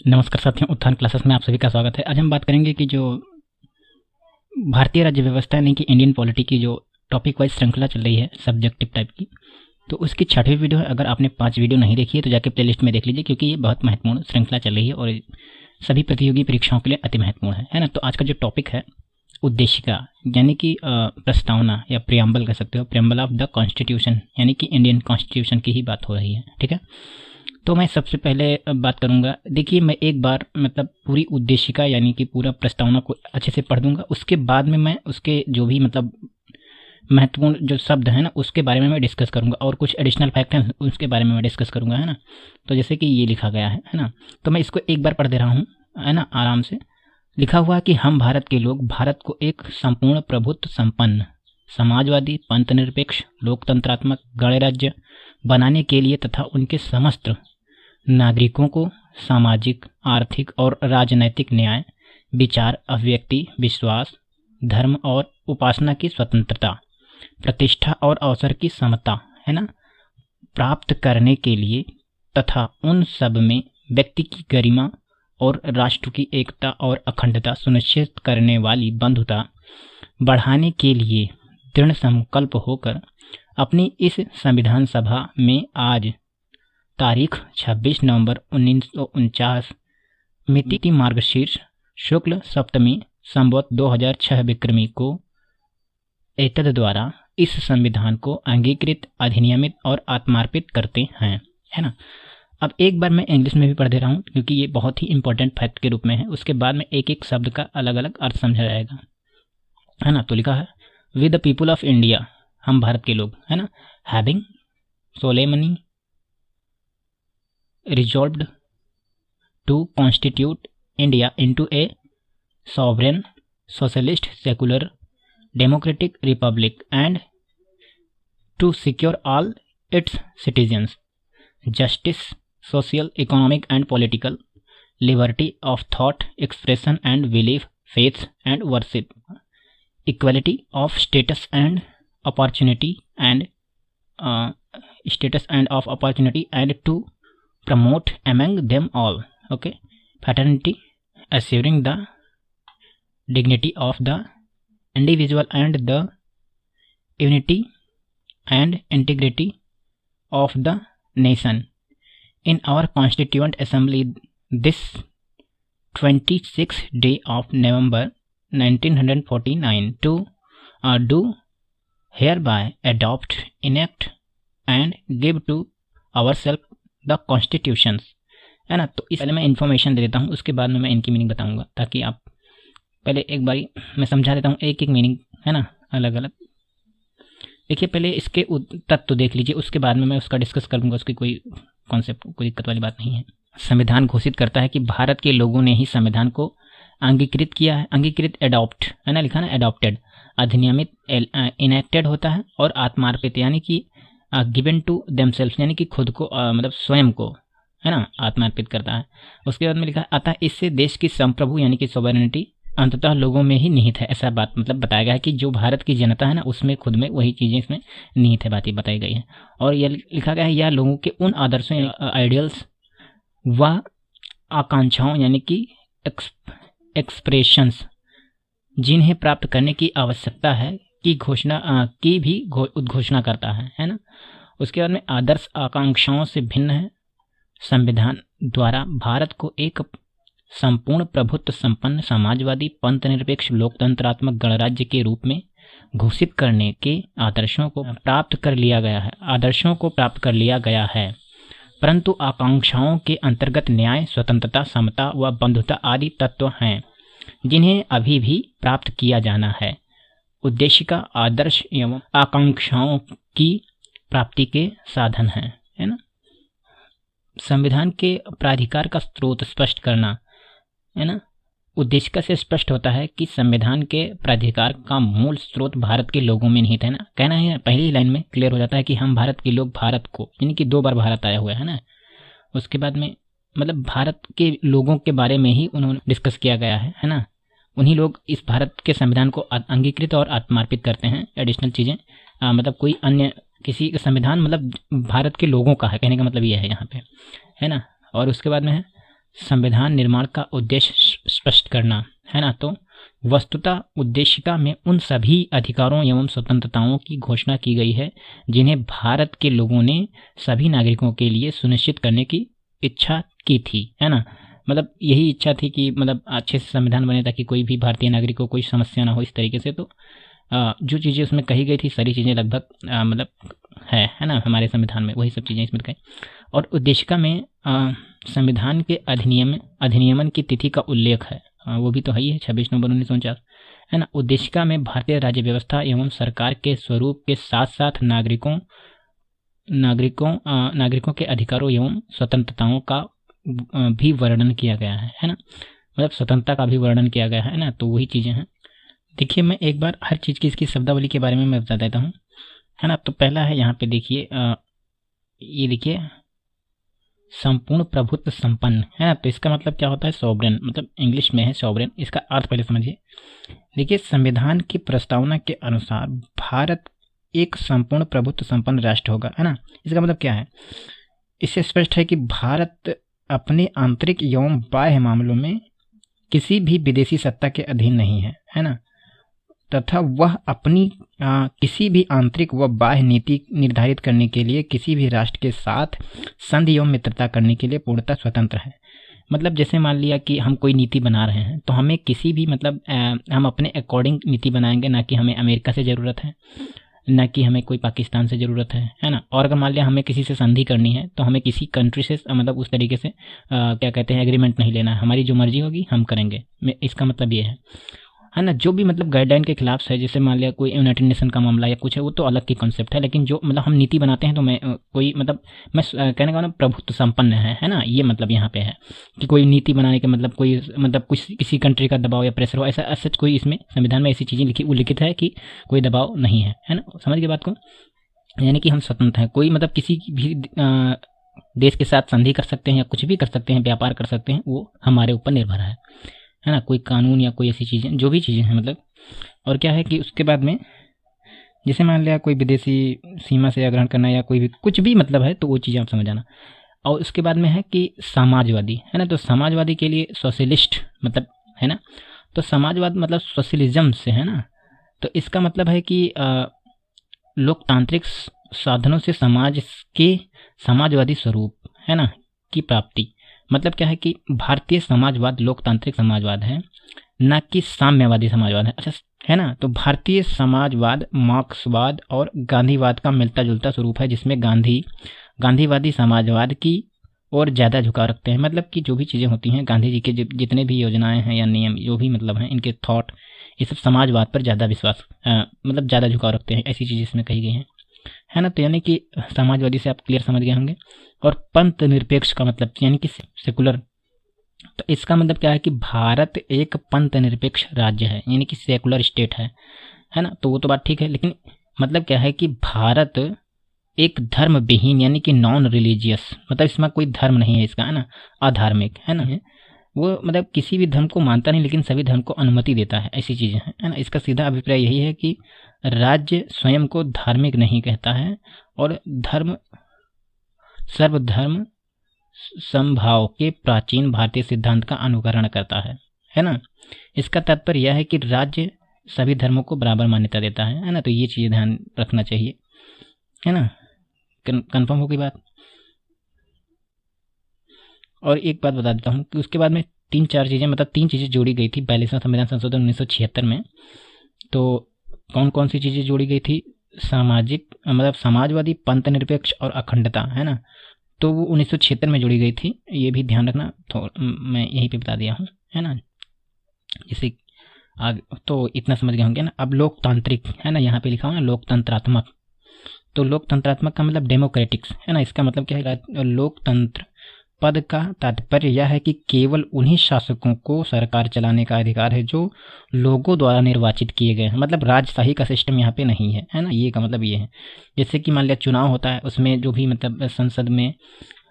नमस्कार साथियों, उत्थान क्लासेस में आप सभी का स्वागत है। आज हम बात करेंगे कि जो भारतीय राज्य व्यवस्था यानी कि इंडियन पॉलिटी की जो टॉपिक वाइज श्रृंखला चल रही है सब्जेक्टिव टाइप की, तो उसकी 6वीं वीडियो है। अगर आपने 5 वीडियो नहीं देखी है तो जाके प्लेलिस्ट में देख लीजिए, क्योंकि ये बहुत महत्वपूर्ण श्रृंखला चल रही है और सभी प्रतियोगी परीक्षाओं के लिए अति महत्वपूर्ण है ना। तो आज का जो टॉपिक है उद्देशिका यानी कि प्रस्तावना या प्रियम्बल कह सकते हो, प्रियम्बल ऑफ द कॉन्स्टिट्यूशन यानी कि इंडियन कॉन्स्टिट्यूशन की ही बात हो रही है। ठीक है, तो मैं सबसे पहले बात करूंगा। देखिए, मैं एक बार मतलब पूरी उद्देशिका यानी कि पूरा प्रस्तावना को अच्छे से पढ़ दूंगा, उसके बाद में मैं उसके जो भी मतलब महत्वपूर्ण जो शब्द है ना उसके बारे में मैं डिस्कस करूंगा और कुछ एडिशनल फैक्ट हैं उसके बारे में मैं डिस्कस करूंगा, है ना। तो जैसे कि ये लिखा गया है ना, तो मैं इसको एक बार पढ़ दे रहा हूँ, है ना, आराम से। लिखा हुआ है कि हम भारत के लोग भारत को एक संपूर्ण प्रभुत्व संपन्न समाजवादी पंथनिरपेक्ष लोकतंत्रात्मक गणराज्य बनाने के लिए तथा उनके समस्त नागरिकों को सामाजिक आर्थिक और राजनैतिक न्याय विचार अभिव्यक्ति विश्वास धर्म और उपासना की स्वतंत्रता प्रतिष्ठा और अवसर की समता, है ना, प्राप्त करने के लिए तथा उन सब में व्यक्ति की गरिमा और राष्ट्र की एकता और अखंडता सुनिश्चित करने वाली बंधुता बढ़ाने के लिए दृढ़ संकल्प होकर अपनी इस संविधान सभा में आज तारीख 26 नवंबर 1949 मिति मार्गशीर्ष शुक्ल सप्तमी संवत 2006 विक्रमी को एतद द्वारा इस संविधान को अंगीकृत अधिनियमित और आत्मार्पित करते हैं, है ना। अब एक बार मैं इंग्लिश में भी पढ़ दे रहा हूँ, क्योंकि ये बहुत ही इंपॉर्टेंट फैक्ट के रूप में है। उसके बाद में एक एक शब्द का अलग अलग अर्थ समझा जाएगा, है ना। तो लिखा है, with the people of India, हम भारत के लोग, है ना, having solemnly resolved to constitute India into a sovereign, socialist, secular, democratic republic and to secure all its citizens justice, social, economic and political liberty of thought, expression and belief, faith and worship, equality of status and opportunity and to promote among them all, okay, fraternity, assuring the dignity of the individual and the unity and integrity of the nation. In our Constituent Assembly this 26th day of November 1949 to do hereby adopt, enact and give to ourselves the constitutions, है ना। तो इस पहले मैं information दे देता हूँ, उसके बाद में मैं इनकी मीनिंग बताऊंगा, ताकि आप पहले एक बारी मैं समझा देता हूँ एक एक मीनिंग, है ना, अलग अलग। देखिए, पहले इसके तत्व देख लीजिए, उसके बाद में मैं उसका डिस्कस करूँगा। उसकी कोई कॉन्सेप्ट कोई दिक्कत वाली बात नहीं है। संविधान घोषित करता है कि भारत के लोगों ने ही संविधान को अंगीकृत किया है। अंगीकृत एडॉप्ट, है ना, लिखा ना, एडॉप्टेड, अधिनियमित इनेक्टेड होता है, और आत्मार्पित यानी कि गिवन टू देमसेल्फ यानी कि खुद को मतलब स्वयं को, है ना, आत्मार्पित करता है। उसके बाद में लिखा है, अतः इससे देश की संप्रभु यानी कि सोवरेनिटी अंततः लोगों में ही निहित है। ऐसा बात मतलब बताया गया है कि जो भारत की जनता है ना उसमें खुद में वही चीज़ें इसमें निहित है, बातें बताई गई है। और यह लिखा गया है, यह लोगों के उन आदर्शों आइडियल्स व आकांक्षाओं यानी कि एक्सप्रेशंस जिन्हें प्राप्त करने की आवश्यकता है की घोषणा की भी उद्घोषणा करता है ना। उसके बाद में आदर्श आकांक्षाओं से भिन्न है। संविधान द्वारा भारत को एक संपूर्ण प्रभुत्व संपन्न समाजवादी पंथनिरपेक्ष लोकतंत्रात्मक गणराज्य के रूप में घोषित करने के आदर्शों को प्राप्त कर लिया गया है, परंतु आकांक्षाओं के अंतर्गत न्याय, स्वतंत्रता, समता व बंधुता आदि तत्व हैं जिन्हें अभी भी प्राप्त किया जाना है। उद्देश्य का आदर्श एवं आकांक्षाओं की प्राप्ति के साधन हैं, है ना। संविधान के प्राधिकार का स्रोत स्पष्ट करना, है ना। उद्देशिका से स्पष्ट होता है कि संविधान के प्राधिकार का मूल स्रोत भारत के लोगों में निहित है ना। कहना है पहली ही लाइन में क्लियर हो जाता है कि हम भारत के लोग भारत को, यानी कि 2 बार भारत आया हुआ है ना। उसके बाद में मतलब भारत के लोगों के बारे में ही उन्होंने डिस्कस किया गया है ना। उन्हीं लोग इस भारत के संविधान को अंगीकृत और आत्मार्पित करते हैं। एडिशनल चीज़ें मतलब कोई अन्य किसी का संविधान मतलब भारत के लोगों का है, कहने का मतलब ये है यहाँ पे, है ना। और उसके बाद में है संविधान निर्माण का उद्देश्य स्पष्ट करना, है ना। तो वस्तुतः उद्देशिका में उन सभी अधिकारों एवं स्वतंत्रताओं की घोषणा की गई है जिन्हें भारत के लोगों ने सभी नागरिकों के लिए सुनिश्चित करने की इच्छा की थी, है ना। मतलब यही इच्छा थी कि मतलब अच्छे से संविधान बने ताकि कोई भी भारतीय नागरिक को कोई समस्या ना हो इस तरीके से। तो जो चीज़ें उसमें कही गई थी सारी चीज़ें लगभग मतलब है ना हमारे संविधान में, वही सब चीज़ें इसमें कही। और उद्देशिका में संविधान के अधिनियमन की तिथि का उल्लेख है, वो भी तो है ही है 26 नवंबर 1949, है ना। उद्देशिका में भारतीय राज्य व्यवस्था एवं सरकार के स्वरूप के साथ साथ नागरिकों के अधिकारों एवं स्वतंत्रताओं का भी वर्णन किया गया है ना। मतलब स्वतंत्रता का भी वर्णन किया गया है ना। तो वही चीज़ें हैं। देखिए मैं एक बार हर चीज़ की इसकी शब्दावली के बारे में मैं बता देता हूँ, है ना। तो पहला है यहाँ पे देखिए, ये देखिए संपूर्ण प्रभुत्व संपन्न, है ना। तो इसका मतलब क्या होता है, सॉवरेन, मतलब इंग्लिश में है सॉवरेन। इसका अर्थ पहले समझिए। देखिए संविधान की प्रस्तावना के अनुसार भारत एक संपूर्ण प्रभुत्व संपन्न राष्ट्र होगा, है ना। इसका मतलब क्या है, इससे स्पष्ट है कि भारत अपने आंतरिक एवं बाह्य मामलों में किसी भी विदेशी सत्ता के अधीन नहीं है ना। तथा वह अपनी किसी भी आंतरिक व बाह्य नीति निर्धारित करने के लिए किसी भी राष्ट्र के साथ संधि एवं मित्रता करने के लिए पूर्णतः स्वतंत्र है। मतलब जैसे मान लिया कि हम कोई नीति बना रहे हैं तो हमें किसी भी मतलब हम अपने अकॉर्डिंग नीति बनाएंगे, ना कि हमें अमेरिका से ज़रूरत है, ना कि हमें कोई पाकिस्तान से ज़रूरत है ना। और अगर मान लिया हमें किसी से संधि करनी है तो हमें किसी कंट्री से मतलब उस तरीके से क्या कहते हैं एग्रीमेंट नहीं लेना है, हमारी जो मर्जी होगी हम करेंगे। इसका मतलब ये है ना। जो भी मतलब गाइडलाइन के खिलाफ है, जैसे मान लिया कोई यूनाइटेड नेशन का मामला या कुछ है, वो तो अलग की कॉन्सेप्ट है। लेकिन जो मतलब हम नीति बनाते हैं तो मैं कोई मतलब मैं कहने का मतलब प्रभुत्व संपन्न है ना। ये मतलब यहाँ पे है कि कोई नीति बनाने के मतलब कोई मतलब कुछ किसी कंट्री का दबाव या प्रेशर हो, ऐसा सच कोई इसमें संविधान में ऐसी चीज़ें उल्लिखित है कि कोई दबाव नहीं है ना। समझ गए बात को, यानी कि हम स्वतंत्र हैं। कोई मतलब किसी भी देश के साथ संधि कर सकते हैं या कुछ भी कर सकते हैं, व्यापार कर सकते हैं, वो हमारे ऊपर निर्भर है ना। कोई कानून या कोई ऐसी चीज़ें जो भी चीज़ें हैं मतलब। और क्या है कि उसके बाद में जैसे मान लिया कोई विदेशी सीमा से ग्रहण करना या कोई भी कुछ भी मतलब है, तो वो चीज़ें आप समझ आना। और उसके बाद में है कि समाजवादी, है ना। तो समाजवादी के लिए सोशलिस्ट मतलब, है ना। तो समाजवाद मतलब सोशलिज्म से, है ना। तो इसका मतलब है कि लोकतांत्रिक साधनों से समाज के समाजवादी स्वरूप, है ना, की प्राप्ति। मतलब क्या है कि भारतीय समाजवाद लोकतांत्रिक समाजवाद है, ना कि साम्यवादी समाजवाद है। अच्छा, है ना। तो भारतीय समाजवाद मार्क्सवाद और गांधीवाद का मिलता जुलता स्वरूप है, जिसमें गांधीवादी समाजवाद की और ज़्यादा झुकाव रखते हैं। मतलब कि जो भी चीज़ें होती हैं गांधी जी के जितने भी योजनाएं हैं या नियम जो भी मतलब हैं, इनके थॉट, ये सब समाजवाद पर ज़्यादा विश्वास मतलब ज़्यादा झुकाव रखते हैं। ऐसी चीज़ें इसमें कही गई हैं, है ना। तो यानी कि समाजवादी से आप क्लियर समझ गए होंगे। और पंथ निरपेक्ष का मतलब यानी कि सेकुलर। तो इसका मतलब क्या है कि भारत एक पंथ निरपेक्ष राज्य है, यानी कि सेकुलर स्टेट है ना। तो वो तो बात ठीक है, लेकिन मतलब क्या है कि भारत एक धर्म विहीन यानी कि नॉन रिलीजियस, मतलब इसमें कोई धर्म नहीं है इसका, है ना, अधार्मिक, है ना। वो मतलब किसी भी धर्म को मानता नहीं, लेकिन सभी धर्म को अनुमति देता है, ऐसी चीज़ें हैं, है ना। इसका सीधा अभिप्राय यही है कि राज्य स्वयं को धार्मिक नहीं कहता है और सर्वधर्म समभाव के प्राचीन भारतीय सिद्धांत का अनुकरण करता है ना। इसका तात्पर्य यह है कि राज्य सभी धर्मों को बराबर मान्यता देता है ना। तो ये चीज़ें ध्यान रखना चाहिए, है ना। कंफर्म हो गई बात। और एक बात बता देता हूँ कि उसके बाद में 3-4 चीज़ें मतलब 3 चीज़ें जोड़ी गई थी 42वां संविधान संशोधन 1976 में। तो कौन कौन सी चीज़ें जोड़ी गई थी, सामाजिक मतलब समाजवादी, पंथ निरपेक्ष और अखंडता, है ना। तो वो 1976 में जोड़ी गई थी, ये भी ध्यान रखना। तो मैं यहीं पे बता दिया हूँ, है ना। जैसे आगे तो इतना समझ गए होंगे ना। अब लोकतांत्रिक, है ना, यहाँ पे लिखा हुआ है लोकतंत्रात्मक। तो लोकतंत्रात्मक का मतलब डेमोक्रेटिक्स, है ना। इसका मतलब क्या है, लोकतंत्र पद का तात्पर्य यह है कि केवल उन्हीं शासकों को सरकार चलाने का अधिकार है जो लोगों द्वारा निर्वाचित किए गए हैं। मतलब राजशाही का सिस्टम यहाँ पे नहीं है, है ना। ये का मतलब ये है, जैसे कि मान लिया चुनाव होता है, उसमें जो भी मतलब संसद में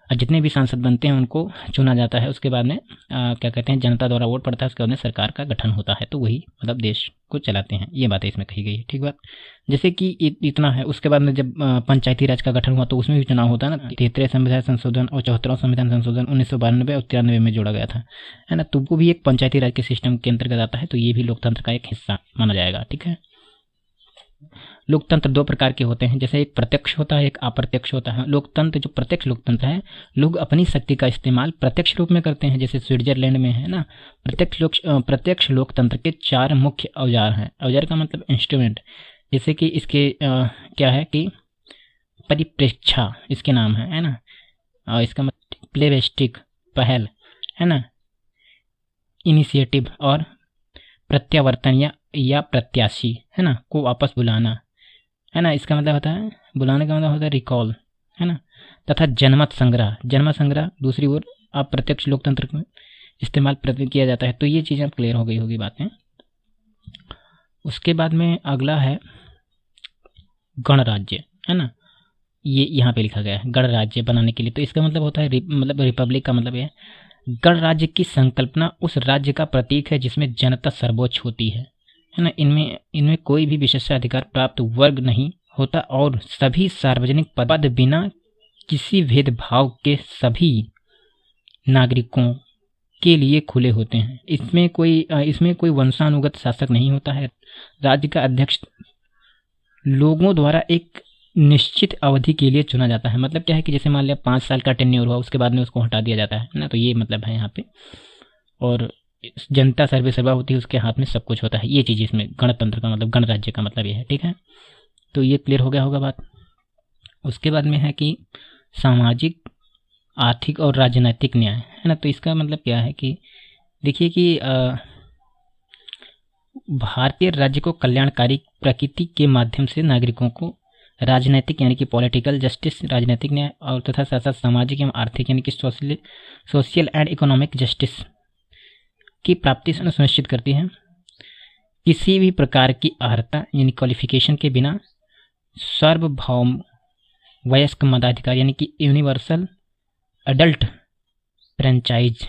जितने भी सांसद बनते हैं उनको चुना जाता है, उसके बाद में क्या कहते हैं, जनता द्वारा वोट पड़ता है, उसके बाद में सरकार का गठन होता है, तो वही मतलब देश को चलाते हैं। ये बातें इसमें कही गई है, ठीक बात। जैसे कि इतना है। उसके बाद में जब पंचायती राज का गठन हुआ तो उसमें भी चुनाव होता है ना। 73 संविधान संशोधन और 74वां संविधान संशोधन 1992 और 93 में जोड़ा गया था, है ना। तो वो भी एक पंचायती राज के सिस्टम के अंतर्गत आता है, तो ये भी लोकतंत्र का एक हिस्सा माना जाएगा, ठीक है। लोकतंत्र दो प्रकार के होते हैं, जैसे एक प्रत्यक्ष होता है, एक अप्रत्यक्ष होता है। लोकतंत्र जो प्रत्यक्ष लोकतंत्र है, लोग अपनी शक्ति का इस्तेमाल प्रत्यक्ष रूप में करते हैं, जैसे स्विट्जरलैंड में है ना। प्रत्यक्ष लोकतंत्र के 4 मुख्य औजार हैं। औजार का मतलब इंस्ट्रूमेंट, जैसे कि इसके क्या है कि परिप्रेक्षा इसके नाम है ना। और इसका मतलब प्लेबेस्टिक पहल, है ना, इनिशिएटिव और प्रत्यावर्तन या प्रत्याशी, है ना, को वापस बुलाना, है ना। इसका मतलब होता है, बुलाने का मतलब होता है रिकॉल, है ना। तथा जनमत संग्रह दूसरी ओर अप्रत्यक्ष लोकतंत्र में इस्तेमाल किया जाता है। तो ये चीज़ें अब क्लियर हो गई होगी बातें। उसके बाद में अगला है गणराज्य, है ना। ये यहाँ पे लिखा गया है गणराज्य बनाने के लिए। तो इसका मतलब होता है मतलब रिपब्लिक का मतलब है गणराज्य की संकल्पना उस राज्य का प्रतीक है जिसमें जनता सर्वोच्च होती है ना। इनमें कोई भी विशेषाधिकार प्राप्त वर्ग नहीं होता और सभी सार्वजनिक पद बिना किसी भेदभाव के सभी नागरिकों के लिए खुले होते हैं। इसमें कोई वंशानुगत शासक नहीं होता है। राज्य का अध्यक्ष लोगों द्वारा एक निश्चित अवधि के लिए चुना जाता है। मतलब क्या है कि जैसे मान लिया 5 साल का टेन्योर हुआ, उसके बाद में उसको हटा दिया जाता है ना। तो ये मतलब है यहाँ पे। और जनता सर्वे सर्वा होती है, उसके हाथ में सब कुछ होता है। ये चीज़ इसमें गणतंत्र का मतलब, गणराज्य का मतलब ये है, ठीक है। तो ये क्लियर हो गया होगा बात। उसके बाद में है कि सामाजिक, आर्थिक और राजनैतिक न्याय, है ना। तो इसका मतलब क्या है कि देखिए कि भारतीय राज्य को कल्याणकारी प्रकृति के माध्यम से नागरिकों को राजनैतिक यानी कि पॉलिटिकल जस्टिस, राजनैतिक न्याय और तथा साथ साथ सामाजिक एवं आर्थिक यानी कि सोशल एंड इकोनॉमिक जस्टिस की प्राप्ति सुनिश्चित करती है। किसी भी प्रकार की अर्हता यानी क्वालिफिकेशन के बिना सार्वभौम वयस्क मताधिकार यानी कि यूनिवर्सल अडल्ट फ्रेंचाइज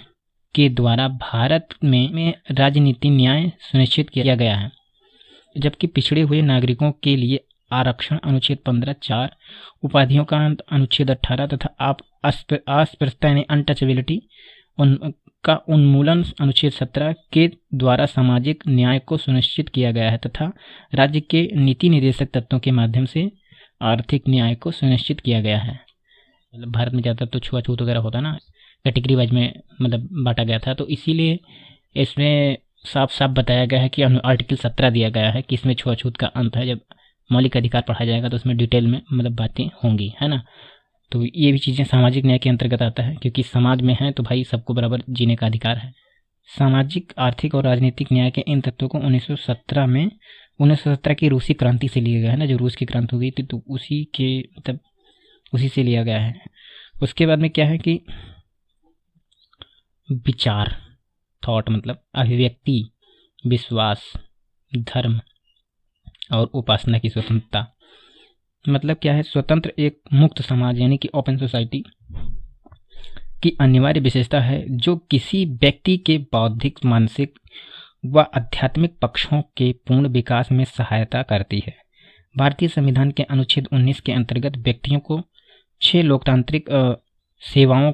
के द्वारा भारत में राजनीति न्याय सुनिश्चित किया गया है। जबकि पिछड़े हुए नागरिकों के लिए आरक्षण अनुच्छेद 15(4), उपाधियों का अनुच्छेद 18 तथा अस्पृश्यता यानी अनटचेबिलिटी का उन्मूलन अनुच्छेद 17 के द्वारा सामाजिक न्याय को सुनिश्चित किया गया है तथा राज्य के नीति निर्देशक तत्वों के माध्यम से आर्थिक न्याय को सुनिश्चित किया गया है। मतलब भारत में ज़्यादातर तो छुआछूत वगैरह होता ना, कैटेगरी वाइज में मतलब बांटा गया था। तो इसीलिए इसमें साफ साफ बताया गया है कि आर्टिकल 17 दिया गया है कि इसमें छुआछूत का अंत है। जब मौलिक अधिकार पढ़ा जाएगा तो उसमें डिटेल में मतलब बातें होंगी, है ना। तो ये भी चीज़ें सामाजिक न्याय के अंतर्गत आता है, क्योंकि समाज में है तो भाई सबको बराबर जीने का अधिकार है। सामाजिक, आर्थिक और राजनीतिक न्याय के इन तत्वों को 1917 की रूसी क्रांति से लिया गया है ना। जो रूस की क्रांति हो गई थी तो उसी से लिया गया है। उसके बाद में क्या है कि विचार, थॉट मतलब अभिव्यक्ति, विश्वास, धर्म और उपासना की स्वतंत्रता। मतलब क्या है, स्वतंत्र एक मुक्त समाज यानी कि ओपन सोसाइटी की अनिवार्य विशेषता है जो किसी व्यक्ति के बौद्धिक, मानसिक व आध्यात्मिक पक्षों के पूर्ण विकास में सहायता करती है। भारतीय संविधान के अनुच्छेद 19 के अंतर्गत व्यक्तियों को 6 लोकतांत्रिक सेवाओं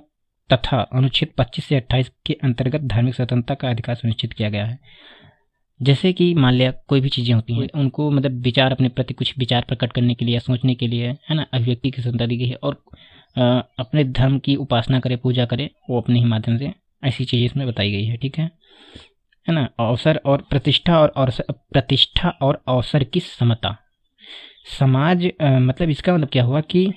तथा अनुच्छेद 25 से 28 के अंतर्गत धार्मिक स्वतंत्रता का अधिकार सुनिश्चित किया गया है। जैसे कि मान लिया कोई भी चीज़ें होती हैं, उनको मतलब विचार, अपने प्रति कुछ विचार प्रकट करने के लिए या सोचने के लिए, है ना, अभिव्यक्ति की स्वतंत्रता दी गई है। और अपने धर्म की उपासना करे, पूजा करे, वो अपने ही माध्यम से, ऐसी चीज़ें इसमें बताई गई है, ठीक है ना। अवसर और प्रतिष्ठा और अवसर की समता। समाज मतलब इसका मतलब क्या हुआ कि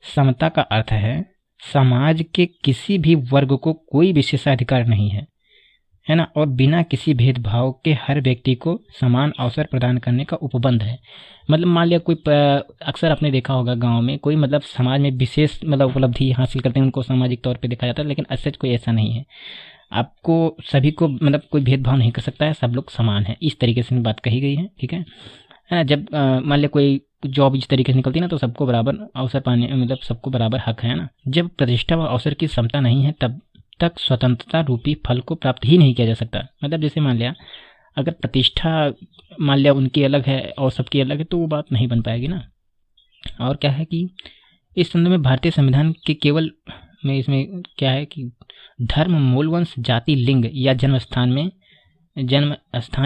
समता का अर्थ है समाज के किसी भी वर्ग को कोई विशेषाधिकार नहीं है ना, और बिना किसी भेदभाव के हर व्यक्ति को समान अवसर प्रदान करने का उपबंध है। मतलब मान लिया कोई, अक्सर आपने देखा होगा गांव में कोई मतलब समाज में विशेष मतलब उपलब्धि हासिल करते हैं, उनको सामाजिक तौर पे देखा जाता है, लेकिन ऐसा कोई ऐसा नहीं है। आपको सभी को मतलब कोई भेदभाव नहीं कर सकता है, सब लोग समान है, इस तरीके से बात कही गई है, ठीक है है ना। जब मान लिया कोई जॉब इस तरीके से निकलती है ना, तो सबको बराबर अवसर पाने, मतलब सबको बराबर हक है ना। जब प्रतिष्ठा व अवसर की क्षमता नहीं है तब तक स्वतंत्रता रूपी फल को प्राप्त ही नहीं किया जा सकता। मतलब जैसे मान लिया अगर प्रतिष्ठा मान लिया उनकी अलग है और सबकी अलग है, तो वो बात नहीं बन पाएगी ना। और क्या है कि इस संदर्भ में भारतीय संविधान के केवल में इसमें क्या है कि धर्म, मूलवंश, जाति, लिंग या जन्म स्थान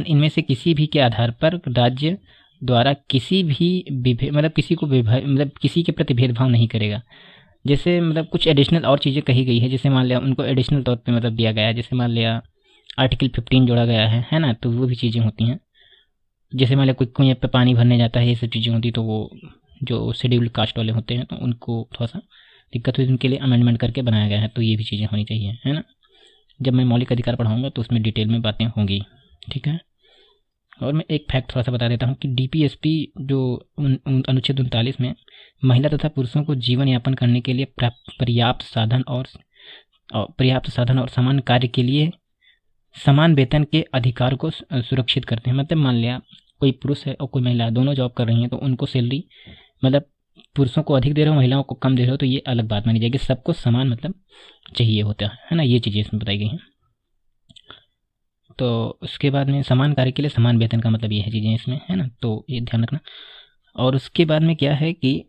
इनमें से किसी भी के आधार पर राज्य द्वारा किसी भी मतलब किसी को मतलब किसी के प्रति भेदभाव नहीं करेगा। जैसे मतलब कुछ एडिशनल और चीज़ें कही गई है, जैसे मान लिया उनको एडिशनल तौर पे मतलब दिया गया है, जैसे मान लिया आर्टिकल 15 जोड़ा गया है ना। तो वो भी चीज़ें होती हैं। जैसे मान लिया कोई कुएं पे पानी भरने जाता है, ये सब चीज़ें होती, तो वो जो शेड्यूल्ड कास्ट वाले होते हैं तो उनको थोड़ा सा दिक्कत हुई, उनके लिए अमेंडमेंट करके बनाया गया है। तो ये भी चीज़ें होनी चाहिए, है ना। जब मैं मौलिक अधिकार पढ़ाऊँगा तो उसमें डिटेल में बातें होंगी, ठीक है। और मैं एक फैक्ट थोड़ा सा बता देता हूँ कि डीपीएसपी जो अनुच्छेद 39 में महिला तथा पुरुषों को जीवन यापन करने के लिए पर्याप्त साधन और समान कार्य के लिए समान वेतन के अधिकार को सुरक्षित करते हैं। मतलब मान लिया कोई पुरुष है और कोई महिला, दोनों जॉब कर रही हैं, तो उनको सैलरी मतलब पुरुषों को अधिक दे रहे हो, महिलाओं को कम दे रहे हो, तो ये अलग बात मानी जाएगी। सबको समान मतलब चाहिए होता है ना। ये चीज़ें इसमें बताई गई हैं। तो उसके बाद में समान कार्य के लिए समान वेतन का मतलब ये है चीज़ें इसमें, है ना। तो ये ध्यान रखना। और उसके बाद में क्या है कि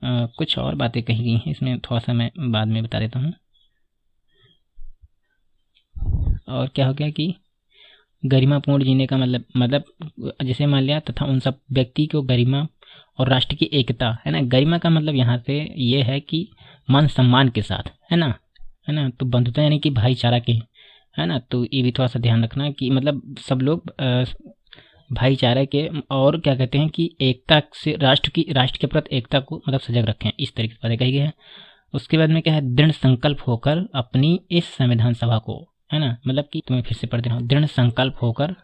कुछ और बातें कही गई हैं इसमें, थोड़ा सा मैं बाद में बता देता हूँ। और क्या हो गया कि गरिमापूर्ण जीने का मतलब जैसे मान लिया तथा उन सब व्यक्ति को गरिमा और राष्ट्र की एकता, है ना। गरिमा का मतलब यहाँ से ये है कि मान सम्मान के साथ, है ना। तो बंधुता यानी कि भाईचारा के, है ना। तो ये भी थोड़ा सा ध्यान रखना कि मतलब सब लोग भाईचारे के, और क्या कहते हैं कि एकता से राष्ट्र के प्रति एकता को मतलब सजग रखें, इस तरीके से बातें कही गई है। उसके बाद में क्या है, दृढ़ संकल्प होकर अपनी इस संविधान सभा को, है ना, मतलब कि तुम्हें फिर से पढ़ दे रहा हूँ, दृढ़ संकल्प होकर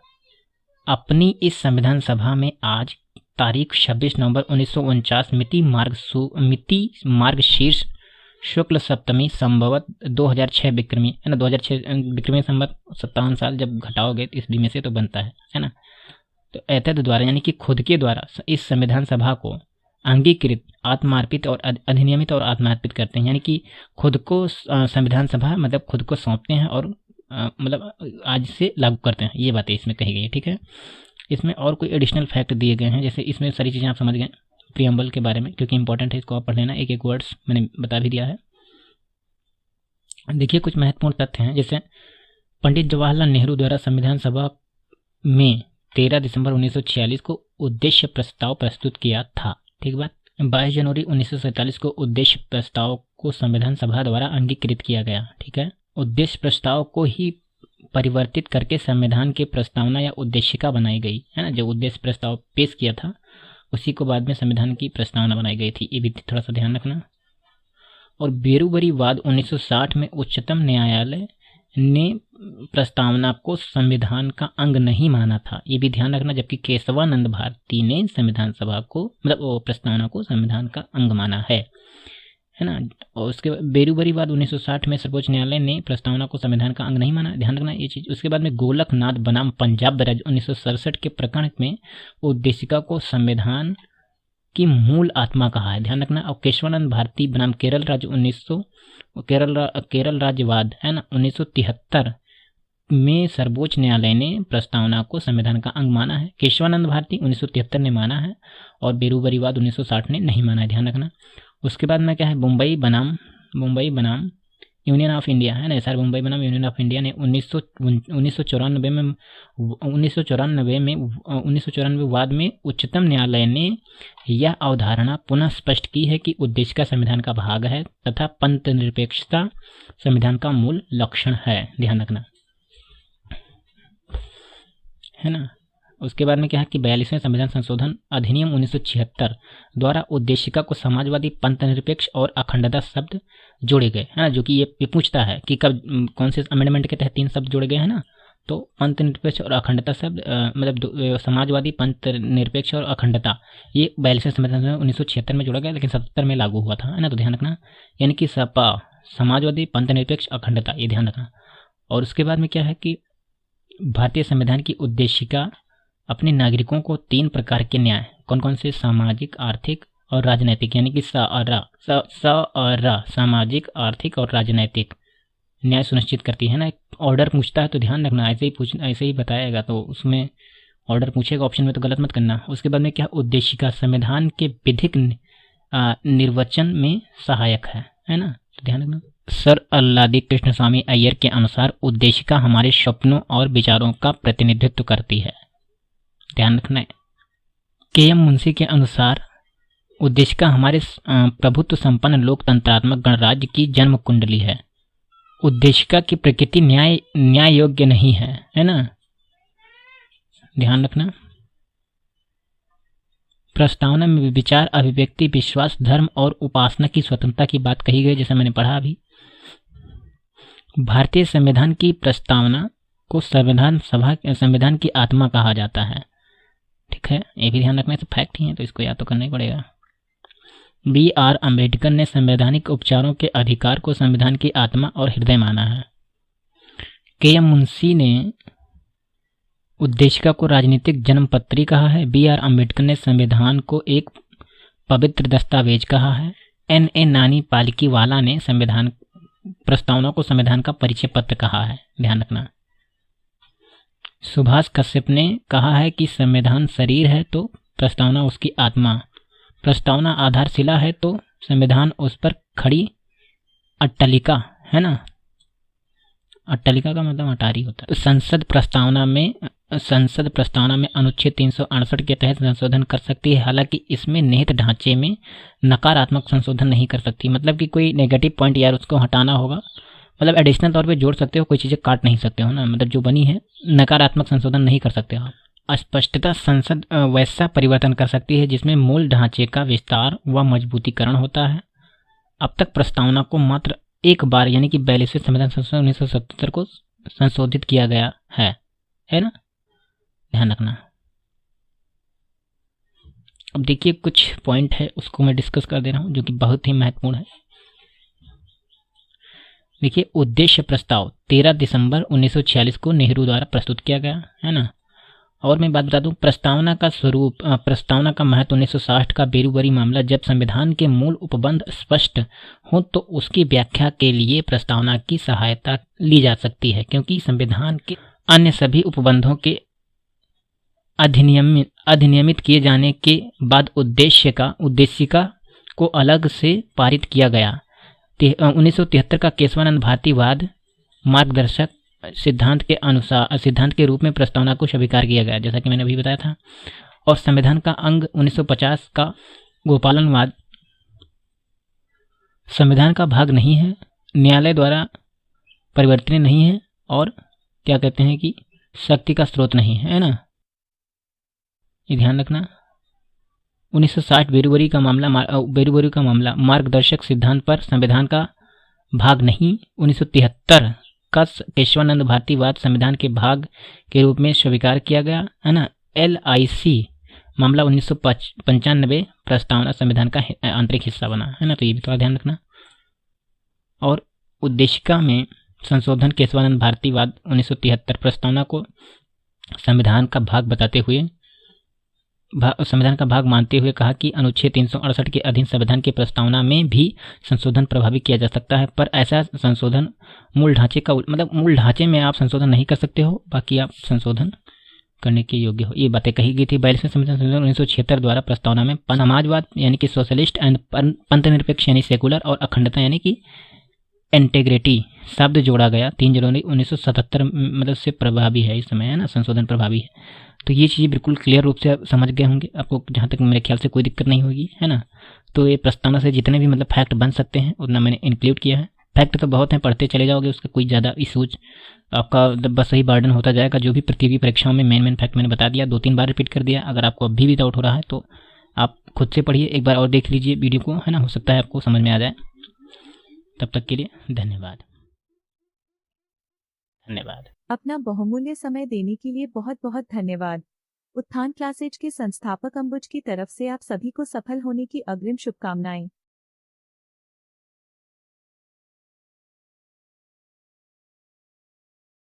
अपनी इस संविधान सभा में आज तारीख 26 नवंबर 1949 मिति मार्गशीर्ष शुक्ल सप्तमी संभवत 2006 विक्रमी, है ना। 2006 विक्रमी संवत 57 साल जब घटाओगे ईस्वी में से तो बनता है ना। तो एतद द्वारा यानी कि खुद के द्वारा इस संविधान सभा को अंगीकृत, आत्मार्पित और अधिनियमित और आत्मार्पित करते हैं, यानी कि खुद को संविधान सभा मतलब खुद को सौंपते हैं और मतलब आज से लागू करते हैं। ये बातें इसमें कही गई है, ठीक है। इसमें और कोई एडिशनल फैक्ट दिए गए हैं, जैसे इसमें सारी चीज़ें आप समझ गए प्रियम्बल के बारे में, क्योंकि इंपॉर्टेंट है, इसको आप पढ़ लेना। एक एक वर्ड्स मैंने बता भी दिया है। देखिए कुछ महत्वपूर्ण तथ्य हैं, जैसे पंडित जवाहरलाल नेहरू द्वारा संविधान सभा में 13 दिसंबर 1946 को उद्देश्य प्रस्ताव प्रस्तुत किया था, ठीक बात। 22 जनवरी 1947 को उद्देश्य प्रस्ताव को संविधान सभा द्वारा अंगीकृत किया गया, ठीक है। उद्देश्य प्रस्ताव को ही परिवर्तित करके संविधान की प्रस्तावना या उद्देशिका बनाई गई, है ना। जो उद्देश्य प्रस्ताव पेश किया था उसी को बाद में संविधान की प्रस्तावना बनाई गई थी, ये भी थोड़ा सा ध्यान रखना। और बेरूबरी वाद 1960 में उच्चतम न्यायालय ने प्रस्तावना को संविधान का अंग नहीं माना था, ये भी ध्यान रखना। जबकि केशवानंद भारती ने संविधान सभा को मतलब प्रस्तावना को संविधान का अंग माना है ना। और उसके बेरूबरी वाद 1960 में सर्वोच्च न्यायालय ने प्रस्तावना को संविधान का अंग नहीं माना, ध्यान रखना ये चीज़। उसके बाद में गोलकनाथ बनाम पंजाब राज्य 1967 के प्रकरण में उद्देशिका को संविधान की मूल आत्मा कहा है, ध्यान रखना। और केशवानंद भारती बनाम केरल राज्य केरल राज्यवाद, है ना, 1973 में सर्वोच्च न्यायालय ने प्रस्तावना को संविधान का अंग माना है। केशवानंद भारती 1973 ने माना है और बेरूबरी वाद 1960 ने नहीं माना है, ध्यान रखना। उसके बाद में क्या है, मुंबई बनाम यूनियन ऑफ इंडिया, है ना। सर मुंबई बनाम यूनियन ऑफ इंडिया ने 1994 वाद में उच्चतम न्यायालय ने यह अवधारणा पुनः स्पष्ट की है कि उद्देशिका संविधान का भाग है तथा पंथ निरपेक्षता संविधान का मूल लक्षण है, ध्यान रखना, है ना। उसके बाद में क्या है कि 42वें संविधान संशोधन अधिनियम 1976 द्वारा उद्देशिका को समाजवादी, पंथ निरपेक्ष और अखंडता शब्द जोड़े गए, है ना। जो कि ये पूछता है कि कब कौन से अमेंडमेंट के तहत 3 शब्द जोड़े गए हैं ना। तो पंथ निरपेक्ष और अखंडता शब्द मतलब समाजवादी, पंथ निरपेक्ष और अखंडता, ये 42वें संविधान 1976 में जोड़ा गया, लेकिन 77 में लागू हुआ था, है ना। तो ध्यान रखना, यानी कि सपा, समाजवादी, पंथ निरपेक्ष, अखंडता, ये ध्यान रखना। और उसके बाद में क्या है कि भारतीय संविधान की उद्देशिका अपने नागरिकों को 3 प्रकार के न्याय, कौन कौन से, सामाजिक, आर्थिक और राजनैतिक, यानी कि सामाजिक, आर्थिक और राजनैतिक न्याय सुनिश्चित करती है ना। एक ऑर्डर पूछता है तो ध्यान रखना, ऐसे ही बताएगा, तो उसमें ऑर्डर पूछेगा ऑप्शन में तो गलत मत करना। उसके बाद में क्या, उद्देशिका संविधान के विधिक निर्वचन में सहायक है ना, तो ध्यान रखना। सर अल्लादी कृष्णस्वामी अय्यर के अनुसार उद्देशिका हमारे सपनों और विचारों का प्रतिनिधित्व करती है, ध्यान रखना है। के.एम. मुंशी के अनुसार उद्देशिका हमारे प्रभुत्व संपन्न लोकतंत्रात्मक गणराज्य की जन्म कुंडली है। उद्देशिका की प्रकृति न्याय योग्य नहीं है ना, ध्यान रखना। प्रस्तावना में विचार, अभिव्यक्ति, विश्वास, धर्म और उपासना की स्वतंत्रता की बात कही गई, जैसा मैंने पढ़ा अभी। भारतीय संविधान की प्रस्तावना को संविधान की आत्मा कहा जाता है, ठीक है, ये भी ध्यान रखना, से फैक्ट ही है तो इसको याद तो करना ही पड़ेगा। B.R. अम्बेडकर ने संवैधानिक उपचारों के अधिकार को संविधान की आत्मा और हृदय माना है। के.एम. मुंशी ने उद्देशिका को राजनीतिक जन्मपत्री कहा है। B.R. अम्बेडकर ने संविधान को एक पवित्र दस्तावेज कहा है। N.A. नानी पालकीवाला ने प्रस्तावना को संविधान का परिचय पत्र कहा है, ध्यान रखना। सुभाष कश्यप ने कहा है कि संविधान शरीर है तो प्रस्तावना उसकी आत्मा, प्रस्तावना आधारशिला है तो संविधान उस पर खड़ी अट्टलिका है ना, अट्टलिका का मतलब अटारी होता है। संसद प्रस्तावना में अनुच्छेद 368 के तहत संशोधन कर सकती है, हालांकि इसमें निहित ढांचे में नकारात्मक संशोधन नहीं कर सकती, मतलब कि कोई नेगेटिव पॉइंट यार उसको हटाना होगा, मतलब एडिशनल तौर पे जोड़ सकते हो, कोई चीज़ें काट नहीं सकते हो ना, मतलब जो बनी है नकारात्मक संशोधन नहीं कर सकते हो। स्पष्टता संसद वैसा परिवर्तन कर सकती है जिसमें मूल ढांचे का विस्तार व मजबूतीकरण होता है। अब तक प्रस्तावना को मात्र एक बार यानी कि 42वें संविधान संशोधन 1977 को संशोधित किया गया है ना, ध्यान रखना। अब देखिए कुछ पॉइंट है उसको मैं डिस्कस कर दे रहा हूं जो कि बहुत ही महत्वपूर्ण है। देखिए, उद्देश्य प्रस्ताव 13 दिसंबर 1946 को नेहरू द्वारा प्रस्तुत किया गया है ना। और मैं बात बता दूं, प्रस्तावना का स्वरूप, प्रस्तावना का महत्व 1960 का बेरूबरी मामला, जब संविधान के मूल उपबंध स्पष्ट हो तो उसकी व्याख्या के लिए प्रस्तावना की सहायता ली जा सकती है, क्योंकि संविधान के अन्य सभी उपबंधों के अधिनियमित किए जाने के बाद उद्देशिका को अलग से पारित किया गया। 1973 का केशवानंद भारतीवाद मार्गदर्शक सिद्धांत के रूप में प्रस्तावना को स्वीकार किया गया, जैसा कि मैंने अभी बताया था। और संविधान का अंग 1950 का गोपालनवाद संविधान का भाग नहीं है, न्यायालय द्वारा परिवर्तनीय नहीं है, और क्या कहते हैं कि शक्ति का स्रोत नहीं है ना, ये ध्यान रखना। 1960 बेरूबरी का मामला मार्गदर्शक सिद्धांत पर संविधान का भाग नहीं। 1973 का केशवानंद भारतीवाद संविधान के भाग के रूप में स्वीकार किया गया है ना। LIC मामला 1995 प्रस्तावना संविधान का आंतरिक हिस्सा बना है ना, तो ये भी थोड़ा ध्यान रखना। और उद्देशिका में संशोधन केशवानंद भारतीवाद 1973 प्रस्तावना को संविधान का भाग बताते हुए संविधान का भाग मानते हुए कहा कि अनुच्छेद 368 के अधीन संविधान की प्रस्तावना में भी संशोधन प्रभावी किया जा सकता है, पर ऐसा संशोधन मूल ढांचे का मतलब मूल ढांचे में आप संशोधन नहीं कर सकते हो, बाकी आप संशोधन करने के योग्य हो। ये बातें कही गई थी 42वें संविधान संशोधन 1976 द्वारा। प्रस्तावना में समाजवाद यानी कि सोशलिस्ट एंड पंथनिरपेक्ष यानी सेकुलर और अखंडता यानी कि इंटेग्रिटी शब्द जोड़ा गया 3 जनवरी 1977 मतलब से प्रभावी है इस समय है ना, संशोधन प्रभावी है। तो ये चीज़ बिल्कुल क्लियर रूप से समझ गए होंगे, आपको जहाँ तक मेरे ख्याल से कोई दिक्कत नहीं होगी है ना। तो ये प्रस्तावना से जितने भी मतलब फैक्ट बन सकते हैं उतना मैंने इंक्लूड किया है। फैक्ट तो बहुत हैं, पढ़ते चले जाओगे, उसका कोई ज़्यादा इशूज आपका बस सही बर्डन होता जाएगा। जो भी प्रतियोगी परीक्षाओं में मेन फैक्ट मैंने बता दिया, 2-3 बार रिपीट कर दिया। अगर आपको अभी भी डाउट हो रहा है तो आप खुद से पढ़िए, एक बार और देख लीजिए वीडियो को है ना, हो सकता है आपको समझ में आ जाए। तब तक के लिए धन्यवाद। अपना बहुमूल्य समय देने के लिए बहुत बहुत धन्यवाद। उत्थान क्लासेज के संस्थापक अंबुज की तरफ से आप सभी को सफल होने की अग्रिम शुभकामनाएं।